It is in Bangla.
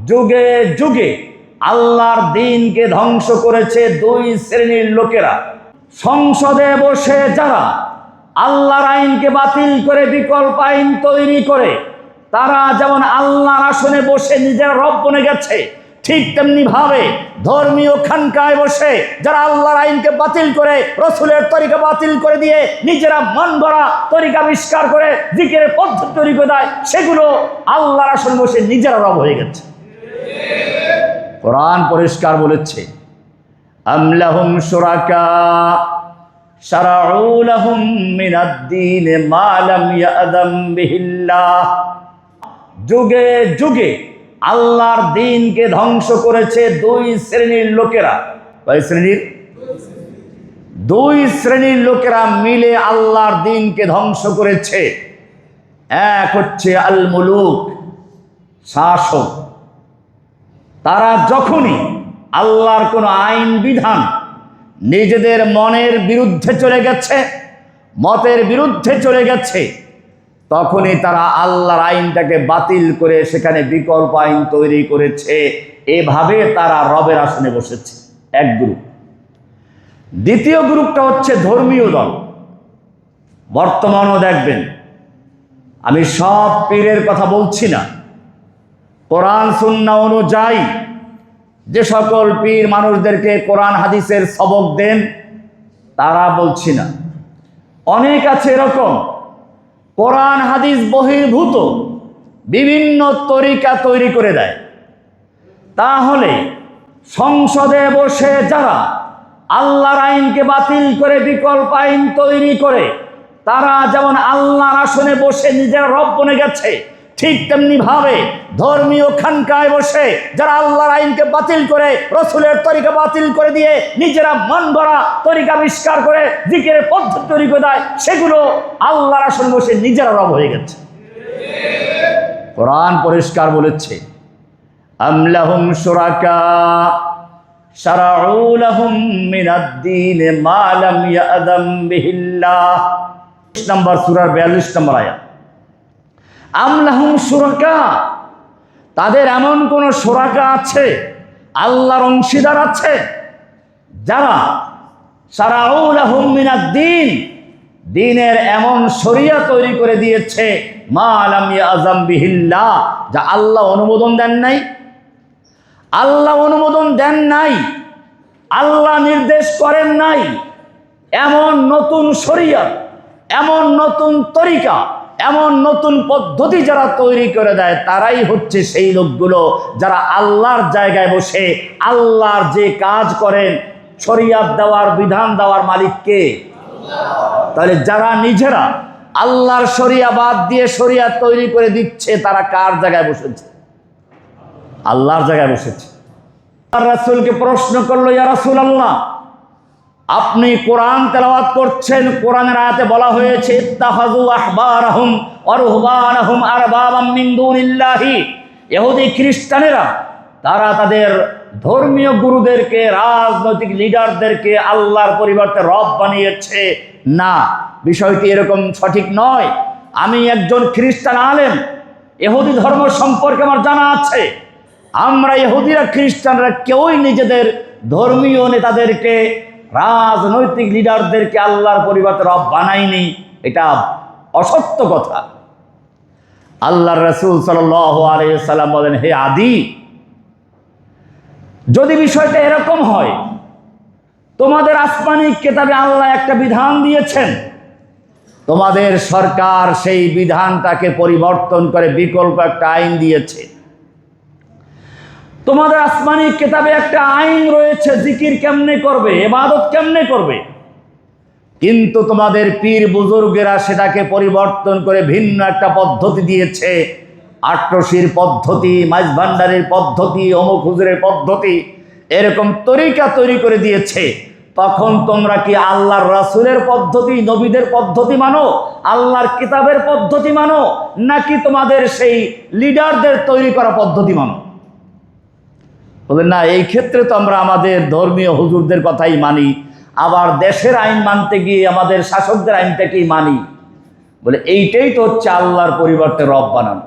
যুগে যুগে আল্লাহর দ্বীনকে ধ্বংস করেছে দুই শ্রেণীর লোকেরা। সংসদে বসে যারা আল্লাহর আইনকে বাতিল করে বিকল্প আইন তৈরি করে, তারা যেমন আল্লাহর আসনে বসে নিজেরা রব বনে গেছে, ঠিক তেমনি ভাবে ধর্মীয় খানকায় বসে যারা আল্লাহর আইনকে বাতিল করে, রসুলের তরিকা বাতিল করে দিয়ে নিজেরা মন ভরা তরিকা আবিষ্কার করে জিকিরের পদ্ধতি তৈরি করে দেয়, সেগুলো আল্লাহর আসনে বসে নিজেরা রব হয়ে গেছে। কোরআন পরিষ্কার বলেছে, আম লাহুম শুরাকা শারাউ লাহুম মিনাদ-দীন মা লাম ইয়াযাম বিহিল্লাহ। যুগে যুগে আল্লাহর দ্বীনকে ধ্বংস করেছে দুই শ্রেণীর লোকেরা। কয় শ্রেণীর? দুই শ্রেণীর লোকেরা মিলে আল্লাহর দ্বীনকে ধ্বংস করেছে। এক হচ্ছে আল মুলুক, শাসক। তারা যখনই আল্লাহর কোনো আইন বিধান নিজেদের মনের বিরুদ্ধে চলে গেছে, মতের বিরুদ্ধে চলে গেছে, তখনই তারা আল্লাহর আইনটাকে বাতিল করে সেখানে বিকল্প আইন তৈরি করেছে। এভাবে তারা রবের আসনে বসেছে, এক গ্রুপ। দ্বিতীয় গ্রুপটা হচ্ছে ধর্মীয় দল। বর্তমানও দেখবেন, আমি সব পীরের কথা বলছি না, কোরআন সুন্নাহ অনুযায়ী যে সকল পীর মানুষদেরকে কোরআন হাদিসের সবক দেন তারা বলছি না, অনেক আছে এরকম কোরআন হাদিস বহির্ভূত বিভিন্ন তরিকা তৈরি করে দেয়। তাহলে সংসদে বসে যারা আল্লাহর আইনকে বাতিল করে বিকল্প আইন তৈরি করে, তারা যেমন আল্লাহর আসনে বসে নিজেরা রব বনে গেছে, ঠিক তেমনি ভাবে ধর্মীয় খানকায় বসে যারা আল্লাহর আইনকে বাতিল করে, রসুলের তরিকা বাতিল করে দিয়ে নিজেরা মন ভরা তরিকা আবিষ্কার করে জিকিরের পদ্ধতি তৈরি করে দেয়, সেগুলো আল্লাহর আসনে বসে নিজেরা রব হয়ে গেছে। কোরআন পরিষ্কার বলেছে, আম লাহুম শুরাকা শারাউ লাহুম মিনাদ-দীন মা লাম ইয়াযাম বিহিল্লাহ। নম্বর সূরার 42 নম্বর আয়াত। আম লাহুম শুরাকা, তাদের এমন কোন শুরাকা আছে, আল্লাহর অংশীদার আছে, যারা শারাউ লাহুম মিনাদ-দীন, দ্বীনের এমন শরিয়া তৈরি করে দিয়েছে, মা লাম ইয়াযাম বিহিল্লাহ, যা আল্লাহ অনুমোদন দেন নাই। আল্লাহ অনুমোদন দেন নাই, আল্লাহ নির্দেশ করেন নাই, এমন নতুন শরিয়া, এমন নতুন তরিকা, এমন নতুন পদ্ধতি যারা তৈরি করে দেয়, তারাই হচ্ছে সেই লোকগুলো যারা আল্লাহর জায়গায় বসে আল্লাহর যে কাজ করেন, শরিয়াত দেওয়ার, বিধান দেওয়ার মালিক কে? তাহলে যারা নিজেরা আল্লাহর শরিয়া বাদ দিয়ে শরিয়াত তৈরি করে দিচ্ছে, তারা কার জায়গায় বসেছে? আল্লাহর জায়গায় বসেছে। রাসূলকে প্রশ্ন করলো, ইয়া রাসূলুল্লাহ, আপনি কোরআন তেলাওয়াত করছেন, কোরআনের আয়াতে বলা হয়েছে ইত্তাখাযু আহবারাহুম ওয়া রুহবানাহুম আরবাবাম মিন দুনিল্লাহি। ইহুদি খ্রিস্টানেরা তারা তাদের ধর্মীয় গুরুদেরকে, রাজনৈতিক লিডারদেরকে আল্লাহর পরিবর্তে রব বানিয়েছে। না, বিষয়টি এরকম সঠিক নয়। আমি একজন খ্রিস্টান আলেম, ইহুদি ধর্ম সম্পর্কে আমার জানা আছে। আমরা ইহুদিরা, খ্রিস্টানরা কেউই নিজেদের ধর্মীয় নেতাদেরকে, রাজনৈতিক লিডারদেরকে আল্লাহর পরিবর্তে রব বানাইনি। এটা অসত্য কথা। আল্লাহর রাসূল সাল্লাল্লাহু আলাইহি ওয়াসাল্লাম বলেন, হে আদি, যদি বিষয়টা এরকম হয়, তোমাদের আসমানি কিতাবে আল্লাহ একটা বিধান দিয়েছেন, তোমাদের সরকার সেই বিধানটাকে পরিবর্তন করে বিকল্প একটা আইন দিয়েছে। তোমাদের আসমানি কিতাবে একটা আইন রয়েছে, জিকির কেমনে করবে, ইবাদত কেমনে করবে, কিন্তু তোমাদের পীর বুজুর্গেরা সেটাকে পরিবর্তন করে ভিন্ন একটা পদ্ধতি দিয়েছে। আটরশির পদ্ধতি, মাইজ ভান্ডারের পদ্ধতি, অমুক হুজুরের পদ্ধতি, এরকম তরিকা তৈরি করে দিয়েছে। তখন তোমরা কি আল্লাহর রাসূলের পদ্ধতি, নবীদের পদ্ধতি মানো, আল্লাহর কিতাবের পদ্ধতি মানো, নাকি তোমাদের সেই লিডারদের তৈরি করা পদ্ধতি মানো? বলেন না, এই ক্ষেত্রে তো আমরা আমাদের ধর্মীয় হুজুরদের কথাই মানি, আবার দেশের আইন মানতে গিয়ে আমাদের শাসকদের আইনটাকেই মানি। বলে এইটাই তো হচ্ছে আল্লাহর পরিবর্তে রব বানানো।